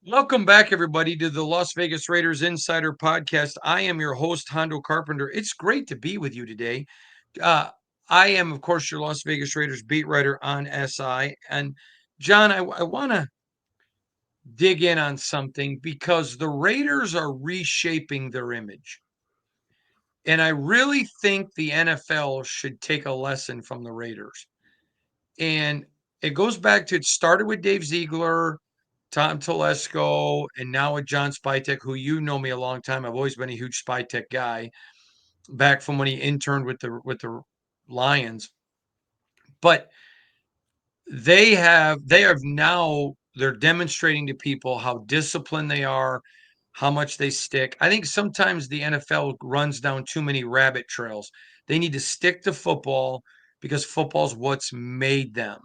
Welcome back, everybody, to the Las Vegas Raiders Insider Podcast. I am your host, Hondo Carpenter. It's great to be with you today. Uh, I am, of course, your Las Vegas Raiders beat writer on SI. And John, I want to dig in on something because the Raiders are reshaping their image. And I really think the NFL should take a lesson from the Raiders. And it goes back to it started with Dave Ziegler, Tom Telesco, and now with John Spytek, who you know me a long time. I've always been a huge Spytek guy, back from when he interned with the Lions. But they have now they're demonstrating to people how disciplined they are, how much they stick. I think sometimes the NFL runs down too many rabbit trails. They need to stick to football because football's what's made them.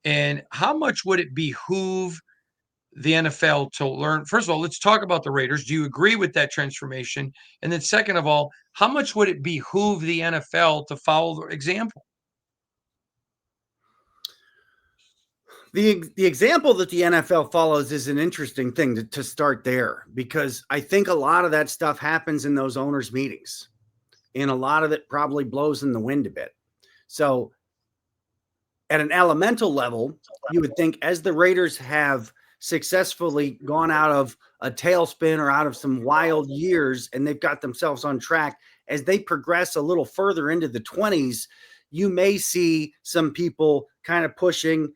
And how much would it behoove the NFL to learn? First of all, let's talk about the Raiders. Do you agree with that transformation? And then, second of all, how much would it behoove the NFL to follow the example? The example that the NFL follows is an interesting thing to start there, because I think a lot of that stuff happens in those owners' meetings, and a lot of it probably blows in the wind a bit. So, at an elemental level, you would think as the Raiders have successfully gone out of a tailspin or out of some wild years and they've got themselves on track, as they progress a little further into the 20s, you may see some people kind of pushing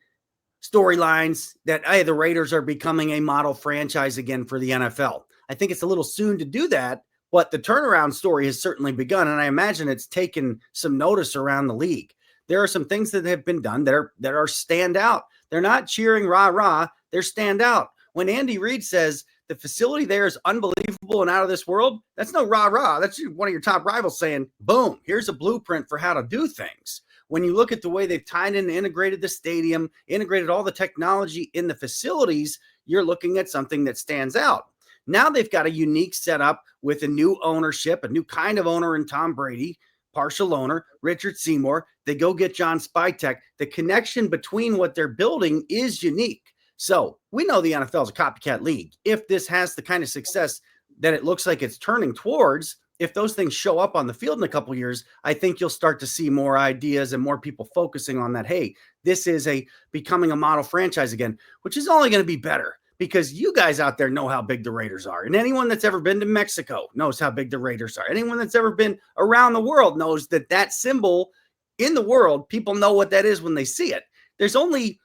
storylines that, hey, the Raiders are becoming a model franchise again for the NFL. I think it's a little soon to do that, but the turnaround story has certainly begun, and I imagine it's taken some notice around the league. There are some things that have been done that are stand out. They're not cheering rah rah, they're stand out. When Andy Reid says the facility there is unbelievable and out of this world, that's no rah rah. That's one of your top rivals saying, boom, here's a blueprint for how to do things. When you look at the way they've tied in and integrated the stadium, integrated all the technology in the facilities, you're looking at something that stands out. Now they've got a unique setup with a new ownership, a new kind of owner in Tom Brady, partial owner, Richard Seymour. They go get John Spytek. The connection between what they're building is unique. So we know the NFL is a copycat league. If this has the kind of success that it looks like it's turning towards, if those things show up on the field in a couple of years, I think you'll start to see more ideas and more people focusing on that. Hey, this is becoming a model franchise again, which is only going to be better because you guys out there know how big the Raiders are. And anyone that's ever been to Mexico knows how big the Raiders are. Anyone that's ever been around the world knows that symbol in the world, people know what that is when they see it. There's only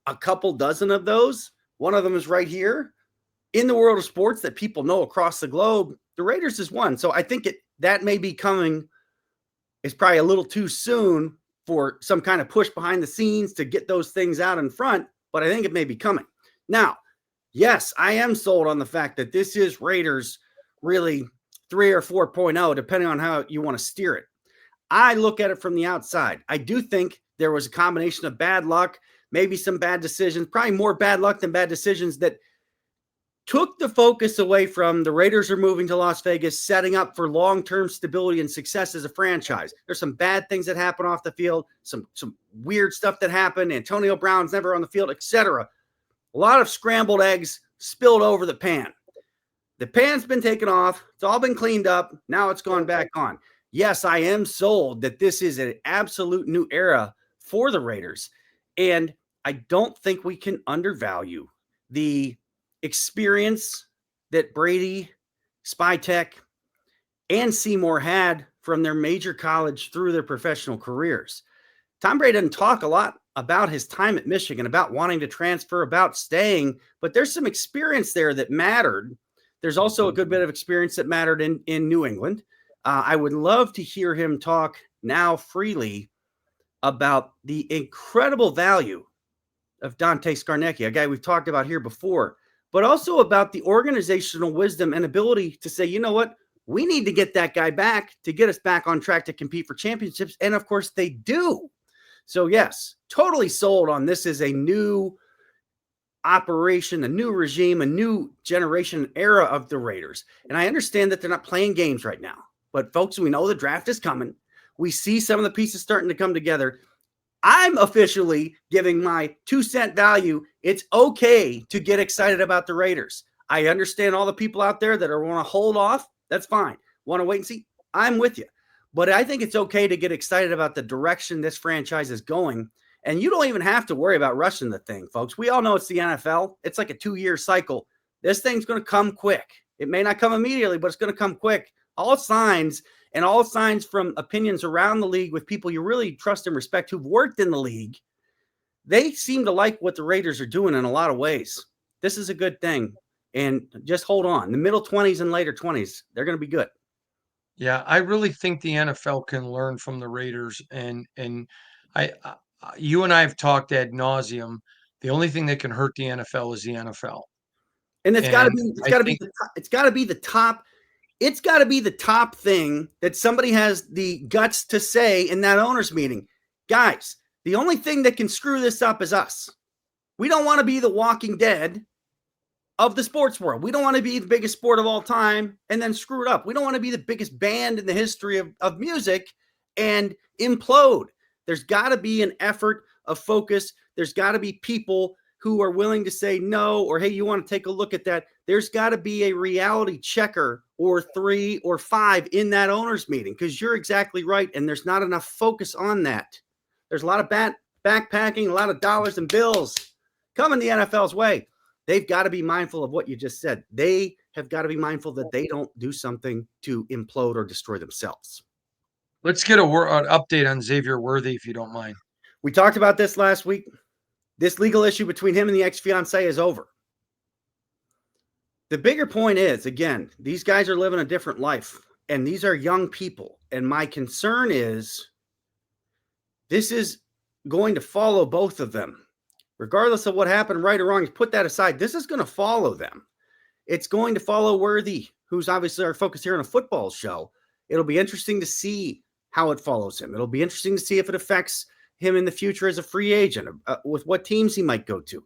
a couple dozen of those. One of them is right here in the world of sports that people know across the globe. The Raiders is one. So I think that may be coming. It's probably a little too soon for some kind of push behind the scenes to get those things out in front, but I think it may be coming. Now, yes, I am sold on the fact that this is Raiders really 3 or 4.0, depending on how you want to steer it. I look at it from the outside. I do think there was a combination of bad luck, maybe some bad decisions, probably more bad luck than bad decisions, that took the focus away from the Raiders are moving to Las Vegas, setting up for long-term stability and success as a franchise. There's some bad things that happen off the field, some weird stuff that happened. Antonio Brown's never on the field, etc. A lot of scrambled eggs spilled over the pan. The pan's been taken off. It's all been cleaned up. Now it's gone back on. Yes, I am sold that this is an absolute new era for the Raiders. And I don't think we can undervalue the experience that Brady, Spytek, and Seymour had from their major college through their professional careers. Tom Brady doesn't talk a lot about his time at Michigan, about wanting to transfer, about staying, but there's some experience there that mattered. There's also a good bit of experience that mattered in New England. I would love to hear him talk now freely about the incredible value of Dante Scarnecchia, a guy we've talked about here before, but also about the organizational wisdom and ability to say, you know what, we need to get that guy back to get us back on track to compete for championships. And of course they do. So yes, totally sold on this is a new operation, a new regime, a new generation era of the Raiders. And I understand that they're not playing games right now, but folks, we know the draft is coming. We see some of the pieces starting to come together. I'm officially giving my 2 cent value. It's okay to get excited about the Raiders. I understand all the people out there that want to hold off. That's fine. Want to wait and see? I'm with you. But I think it's okay to get excited about the direction this franchise is going. And you don't even have to worry about rushing the thing, folks. We all know it's the NFL. It's like a 2-year cycle. This thing's going to come quick. It may not come immediately, but it's going to come quick. All signs from opinions around the league with people you really trust and respect who've worked in the league, they seem to like what the Raiders are doing in a lot of ways. This is a good thing. And just hold on. The middle 20s and later 20s, they're going to be good. Yeah, I really think the NFL can learn from the Raiders, and I you and I have talked ad nauseum. The only thing that can hurt the NFL is the NFL, And it's got to and be I think it's got to be the top thing that somebody has the guts to say in that owners meeting. Guys, the only thing that can screw this up is us. We don't want to be the Walking Dead of the sports world. We don't want to be the biggest sport of all time and then screw it up. We don't want to be the biggest band in the history of music and implode. There's got to be an effort of focus. There's got to be people who are willing to say no, or hey, you want to take a look at that. There's got to be a reality checker or 3 or 5 in that owners meeting, because you're exactly right. And there's not enough focus on that. There's a lot of backpacking, a lot of dollars and bills coming the NFL's way. They've got to be mindful of what you just said. They have got to be mindful that they don't do something to implode or destroy themselves. let's get an update on Xavier Worthy, if you don't mind. We talked about this last week. This legal issue between him and the ex-fiancée is over. The bigger point is, again, these guys are living a different life, and these are young people. And my concern is this is going to follow both of them. Regardless of what happened, right or wrong, put that aside. This is going to follow them. It's going to follow Worthy, who's obviously our focus here on a football show. It'll be interesting to see how it follows him. It'll be interesting to see if it affects him in the future as a free agent, with what teams he might go to.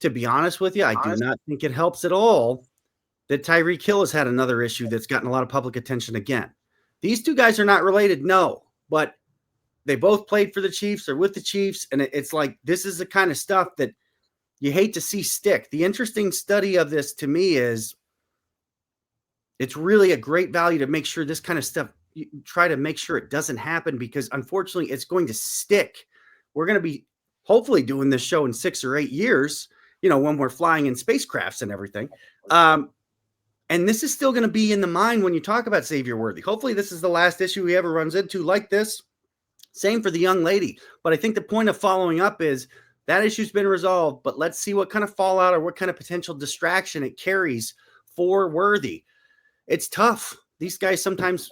To be honest with you, I do not think it helps at all that Tyreek Hill has had another issue that's gotten a lot of public attention again. These two guys are not related, no, but they both played for the Chiefs. They're with the Chiefs, and it's like this is the kind of stuff that you hate to see stick. The interesting study of this to me is it's really a great value to make sure this kind of stuff, you try to make sure it doesn't happen, because unfortunately it's going to stick. We're going to be hopefully doing this show in 6 or 8 years, when we're flying in spacecrafts and everything. And this is still going to be in the mind when you talk about Xavier Worthy. Hopefully this is the last issue he ever runs into like this. Same for the young lady. But I think the point of following up is that issue's been resolved, but let's see what kind of fallout or what kind of potential distraction it carries for Worthy. It's tough. These guys sometimes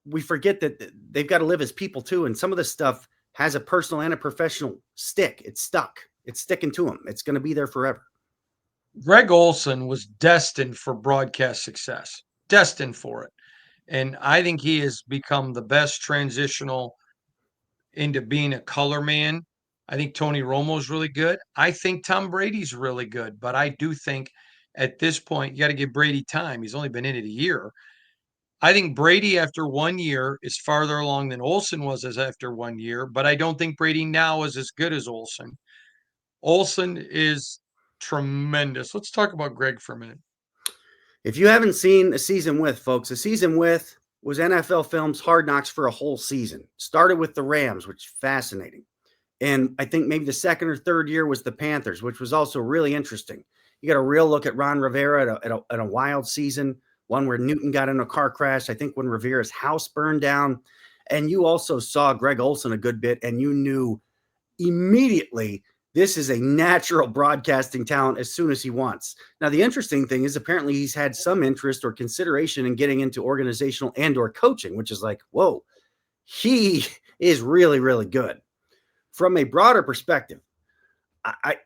we forget that they've got to live as people too. And some of this stuff has a personal and a professional stick. It's stuck. It's sticking to them. It's going to be there forever. Greg Olsen was destined for broadcast success, destined for it. And I think he has become the best transitional into being a color man. I think Tony Romo's really good. I think Tom Brady's really good. But I do think at this point, you got to give Brady time. He's only been in it a year. I think Brady after 1 year is farther along than Olsen was as after 1 year, but I don't think Brady now is as good as Olsen. Olsen is tremendous. Let's talk about Greg for a minute. If you haven't seen A Season With, folks, A Season With was NFL Films Hard Knocks for a whole season. Started with the Rams, which is fascinating. And I think maybe the second or third year was the Panthers, which was also really interesting. You got a real look at Ron Rivera at a wild season, one where Newton got in a car crash, I think when Rivera's house burned down. And you also saw Greg Olsen a good bit, and you knew immediately this is a natural broadcasting talent as soon as he wants. Now, the interesting thing is apparently he's had some interest or consideration in getting into organizational and or coaching, which is like, whoa, he is really, really good. From a broader perspective,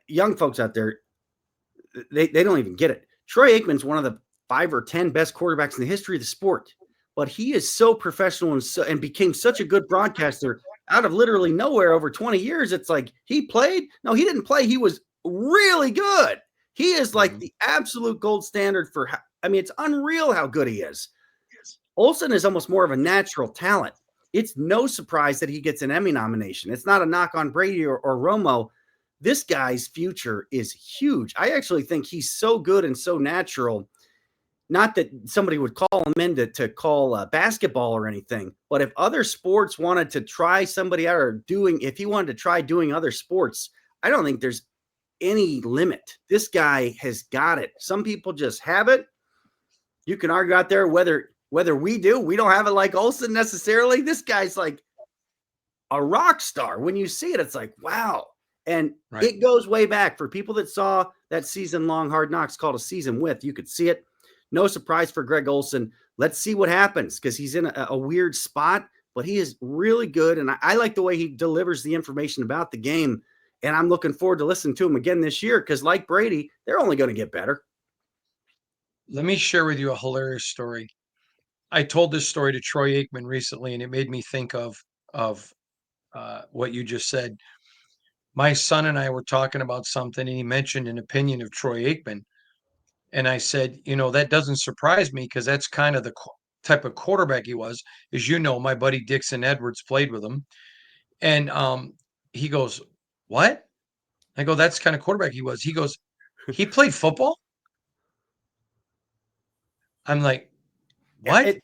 young folks out there, they don't even get it. Troy Aikman's one of the 5 or 10 best quarterbacks in the history of the sport, but he is so professional and became such a good broadcaster out of literally nowhere over 20 years. It's like he played. No, he didn't play. He was really good. He is like the absolute gold standard for, it's unreal how good he is. Olsen is almost more of a natural talent. It's no surprise that he gets an Emmy nomination. It's not a knock on Brady or Romo. This guy's future is huge. I actually think he's so good and so natural. Not that somebody would call him in to call basketball or anything, but if other sports wanted to try somebody out or if he wanted to try doing other sports, I don't think there's any limit. This guy has got it. Some people just have it. You can argue out there whether we do. We don't have it like Olsen necessarily. This guy's like a rock star. When you see it, it's like, wow. And it goes way back. For people that saw that season-long Hard Knocks called A Season With, you could see it. No surprise for Greg Olsen. Let's see what happens because he's in a weird spot, but he is really good. And I like the way he delivers the information about the game. And I'm looking forward to listening to him again this year because, like Brady, they're only going to get better. Let me share with you a hilarious story. I told this story to Troy Aikman recently, and it made me think of what you just said. My son and I were talking about something, and he mentioned an opinion of Troy Aikman. And I said, that doesn't surprise me because that's kind of the type of quarterback he was. As you know, my buddy Dixon Edwards played with him. And he goes, what? I go, that's kind of quarterback he was. He goes, he played football? I'm like, what?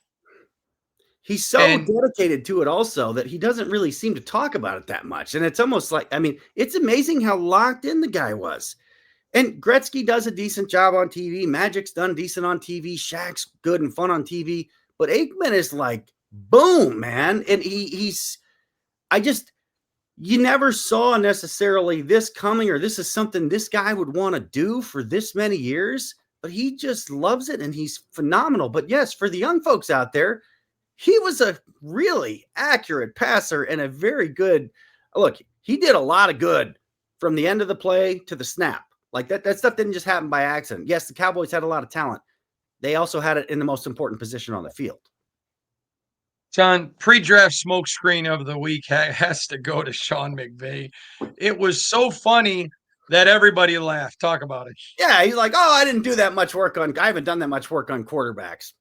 He's so dedicated to it also that he doesn't really seem to talk about it that much. And it's almost like, it's amazing how locked in the guy was. And Gretzky does a decent job on TV. Magic's done decent on TV. Shaq's good and fun on TV. But Aikman is like, boom, man. And you never saw necessarily this coming or this is something this guy would want to do for this many years. But he just loves it and he's phenomenal. But yes, for the young folks out there, he was a really accurate passer and a very good look. He did a lot of good from the end of the play to the snap. Like that stuff didn't just happen by accident. Yes, the Cowboys had a lot of talent. They also had it in the most important position on the field. John, pre-draft smokescreen of the week has to go to Sean McVay. It was so funny that everybody laughed. Talk about it. Yeah, he's like, I haven't done that much work on quarterbacks.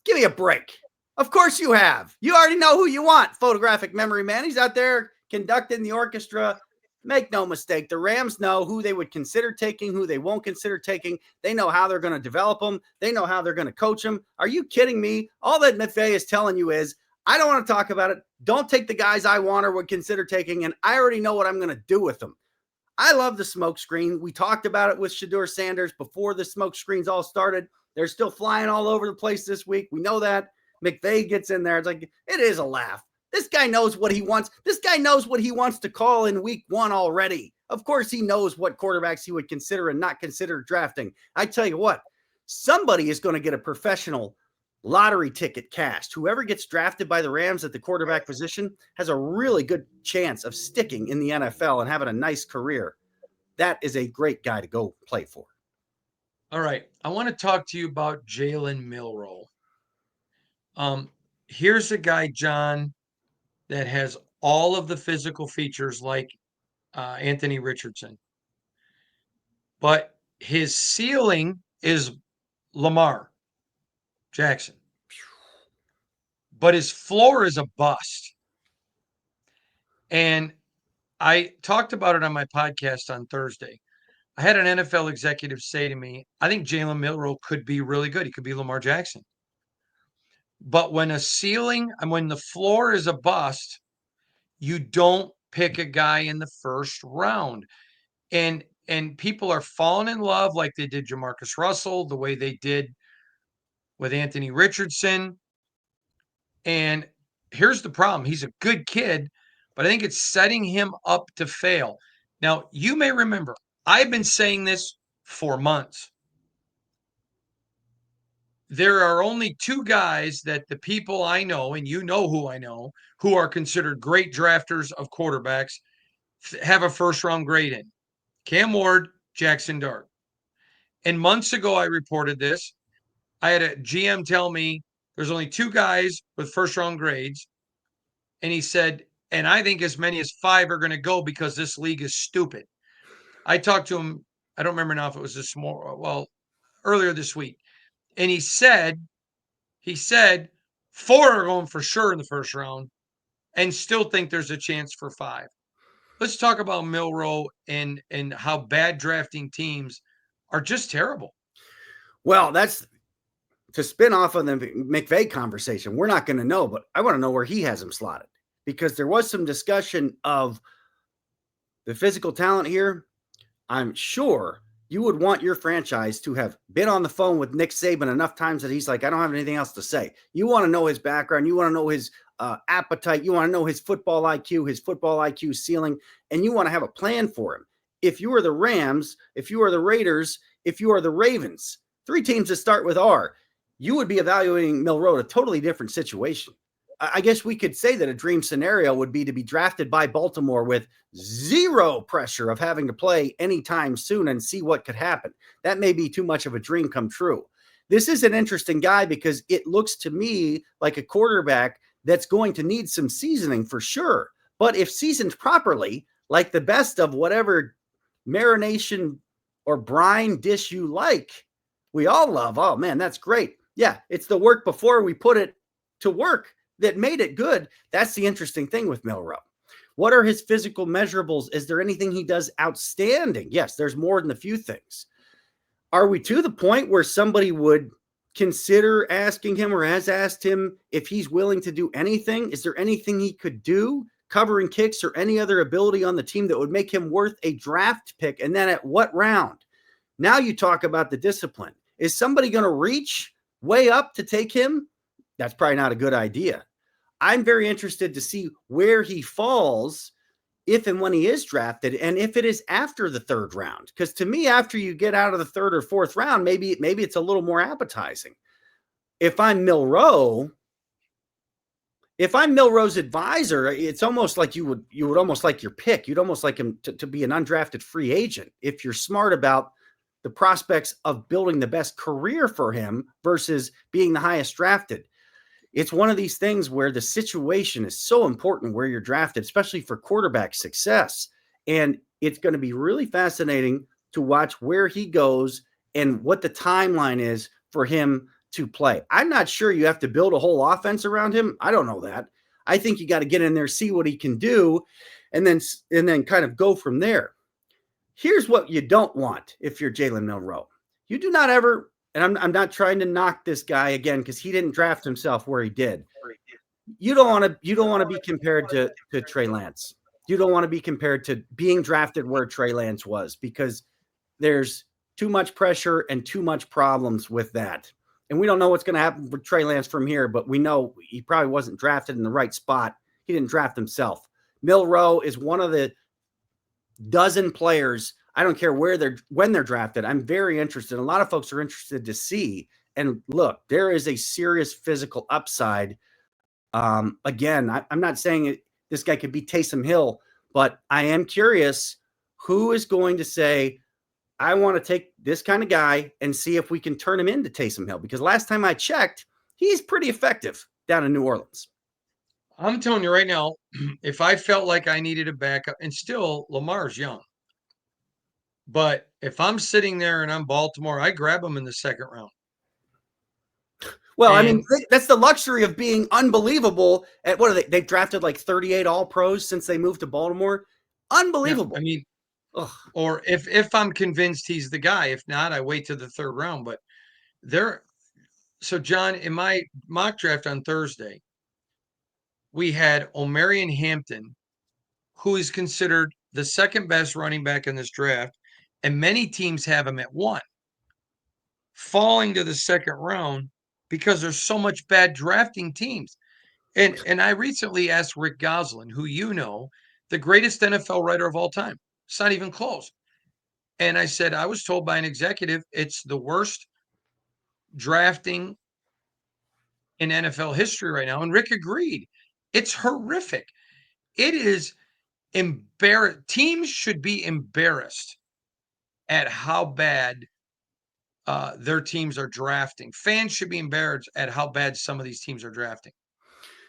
Give me a break. Of course you have. You already know who you want. Photographic memory, man. He's out there conducting the orchestra. Make no mistake, the Rams know who they would consider taking, who they won't consider taking. They know how they're going to develop them. They know how they're going to coach them. Are you kidding me? All that McVay is telling you is, I don't want to talk about it. Don't take the guys I want or would consider taking, and I already know what I'm going to do with them. I love the smoke screen. We talked about it with Shedeur Sanders before the smoke screens all started. They're still flying all over the place this week. We know that. McVay gets in there. It's like, it is a laugh. This guy knows what he wants. This guy knows what he wants to call in week one already. Of course, he knows what quarterbacks he would consider and not consider drafting. I tell you what, somebody is going to get a professional lottery ticket cashed. Whoever gets drafted by the Rams at the quarterback position has a really good chance of sticking in the NFL and having a nice career. That is a great guy to go play for. All right. I want to talk to you about Jalen Milroe. Here's a guy, John, that has all of the physical features like Anthony Richardson. But his ceiling is Lamar Jackson. But his floor is a bust. And I talked about it on my podcast on Thursday. I had an NFL executive say to me, I think Jalen Milroe could be really good. He could be Lamar Jackson. But when the floor is a bust, you don't pick a guy in the first round. And people are falling in love like they did Jamarcus Russell, the way they did with Anthony Richardson. And here's the problem. He's a good kid, but I think it's setting him up to fail. Now, you may remember, I've been saying this for months. There are only two guys that the people I know, and you know who I know, who are considered great drafters of quarterbacks, have a first round grade in Cam Ward, Jackson Dart. And months ago, I reported this. I had a GM tell me there's only two guys with first round grades. And he said, and I think as many as 5 are going to go because this league is stupid. I talked to him. I don't remember now if it was earlier this week. And he said 4 are going for sure in the first round and still think there's a chance for 5. Let's talk about Milroe and how bad drafting teams are just terrible. Well, that's to spin off of the McVay conversation. We're not going to know, but I want to know where he has him slotted, because there was some discussion of the physical talent here. I'm sure you would want your franchise to have been on the phone with Nick Saban enough times that he's like, I don't have anything else to say. You want to know his background. You want to know his appetite. You want to know his football IQ ceiling, and you want to have a plan for him. If you are the Rams, if you are the Raiders, if you are the Ravens, 3 teams that start with R, you would be evaluating Milroe a totally different situation. I guess we could say that a dream scenario would be to be drafted by Baltimore with zero pressure of having to play anytime soon and see what could happen. That may be too much of a dream come true. This is an interesting guy because it looks to me like a quarterback that's going to need some seasoning for sure. But if seasoned properly, like the best of whatever marination or brine dish you like, we all love, oh man, that's great. Yeah, it's the work before we put it to work that made it good. That's the interesting thing with Milroe. What are his physical measurables? Is there anything he does outstanding? Yes, there's more than a few things. Are we to the point where somebody would consider asking him or has asked him if he's willing to do anything? Is there anything he could do, covering kicks or any other ability on the team that would make him worth a draft pick? And then at what round? Now you talk about the discipline. Is somebody going to reach way up to take him? That's probably not a good idea. I'm very interested to see where he falls if and when he is drafted, and if it is after the 3rd round. Because to me, after you get out of the 3rd or 4th round, maybe it's a little more appetizing. If I'm Milroe's advisor, it's almost like you would almost like your pick. You'd almost like him to be an undrafted free agent if you're smart about the prospects of building the best career for him versus being the highest drafted. It's one of these things where the situation is so important where you're drafted, especially for quarterback success. And it's going to be really fascinating to watch where he goes and what the timeline is for him to play. I'm not sure you have to build a whole offense around him. I don't know that. I think you got to get in there, see what he can do, and then kind of go from there. Here's what you don't want if you're Jalen Milroe. You do not ever, and I'm not trying to knock this guy again because he didn't draft himself where he did. You don't want to be compared to Trey Lance. You don't want to be compared to being drafted where Trey Lance was, because there's too much pressure and too much problems with that. And we don't know what's going to happen with Trey Lance from here, but we know he probably wasn't drafted in the right spot. He didn't draft himself. Milroe is one of the dozen players. I don't care when they're drafted. I'm very interested. A lot of folks are interested to see. And look, there is a serious physical upside. Again, I'm not saying this guy could be Taysom Hill, but I am curious who is going to say, I want to take this kind of guy and see if we can turn him into Taysom Hill. Because last time I checked, he's pretty effective down in New Orleans. I'm telling you right now, if I felt like I needed a backup, and still Lamar's young, but if I'm sitting there and I'm Baltimore, I grab him in the 2nd round. Well, I mean, that's the luxury of being unbelievable at what are they? They've drafted like 38 All-Pros since they moved to Baltimore. Unbelievable. Yeah, I mean, or if I'm convinced he's the guy. If not, I wait to the 3rd round. But so John, in my mock draft on Thursday, we had Omarion Hampton, who is considered the 2nd best running back in this draft, and many teams have him at 1, falling to the 2nd round because there's so much bad drafting teams. And I recently asked Rick Goslin, who the greatest NFL writer of all time. It's not even close. And I said, I was told by an executive, it's the worst drafting in NFL history right now. And Rick agreed. It's horrific. It is embarrassing. Teams should be embarrassed at how bad their teams are drafting. Fans should be embarrassed at how bad some of these teams are drafting.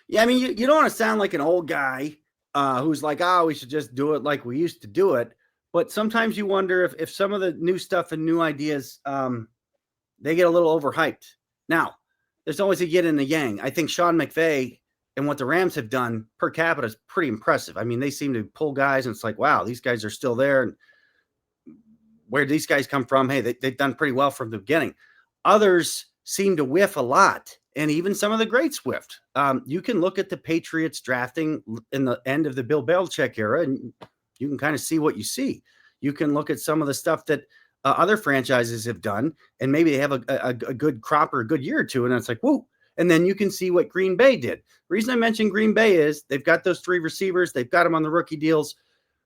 Yeah, I mean, you don't want to sound like an old guy who's like, we should just do it like we used to do it. But sometimes you wonder if some of the new stuff and new ideas, they get a little overhyped. Now, there's always a yin and a yang. I think Sean McVay and what the Rams have done per capita is pretty impressive. I mean, they seem to pull guys, and it's like, wow, these guys are still there. And where these guys come from? Hey, they've done pretty well from the beginning. Others seem to whiff a lot, and even some of the greats whiffed. You can look at the Patriots drafting in the end of the Bill Belichick era, and you can kind of see what you see. You can look at some of the stuff that other franchises have done, and maybe they have a good crop or a good year or two, and it's like, whoa. And then you can see what Green Bay did. The reason I mentioned Green Bay is they've got those 3 receivers. They've got them on the rookie deals.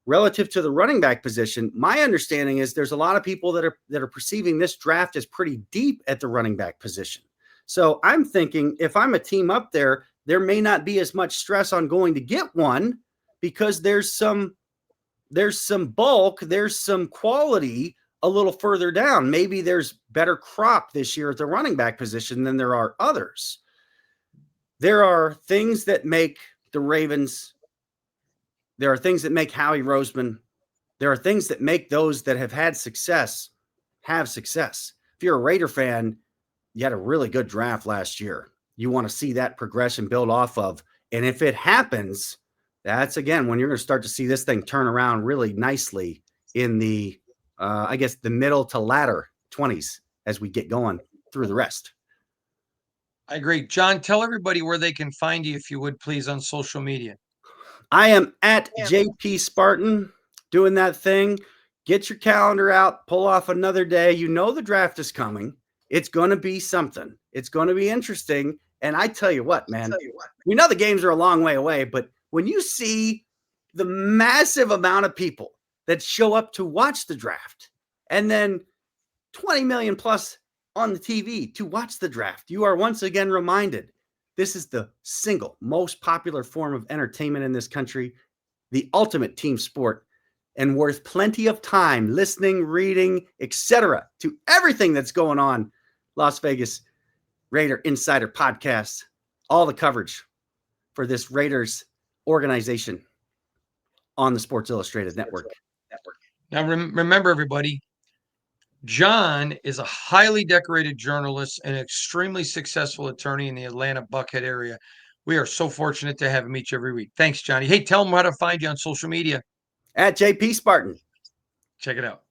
Relative to the running back position, my understanding is there's a lot of people that are perceiving this draft as pretty deep at the running back position. So I'm thinking if I'm a team up there, there may not be as much stress on going to get one because there's some bulk, there's some quality a little further down. Maybe there's better crop this year at the running back position than there are others. There are things that make the Ravens. There are things that make Howie Roseman. There are things that make those that have had success have success. If you're a Raider fan, you had a really good draft last year. You want to see that progression build off of. And if it happens, that's, again, when you're going to start to see this thing turn around really nicely in the, I guess, the middle to latter 20s as we get going through the rest. I agree. John, tell everybody where they can find you, if you would, please, on social media. I am at JP Spartan doing that thing. Get your calendar out, pull off another day. You know the draft is coming. It's going to be something. It's going to be interesting. And I tell you what, man, we know the games are a long way away, but when you see the massive amount of people that show up to watch the draft and then 20 million plus on the TV to watch the draft, you are once again reminded this is the single most popular form of entertainment in this country, the ultimate team sport, and worth plenty of time listening, reading, etc. to everything that's going on. Las Vegas Raider Insider Podcast, all the coverage for this Raiders organization on the Sports Illustrated Network. Now, remember, everybody, John is a highly decorated journalist and extremely successful attorney in the Atlanta Buckhead area. We are so fortunate to have him each every week. Thanks, Johnny. Hey, tell them how to find you on social media. At JP Spartan. Check it out.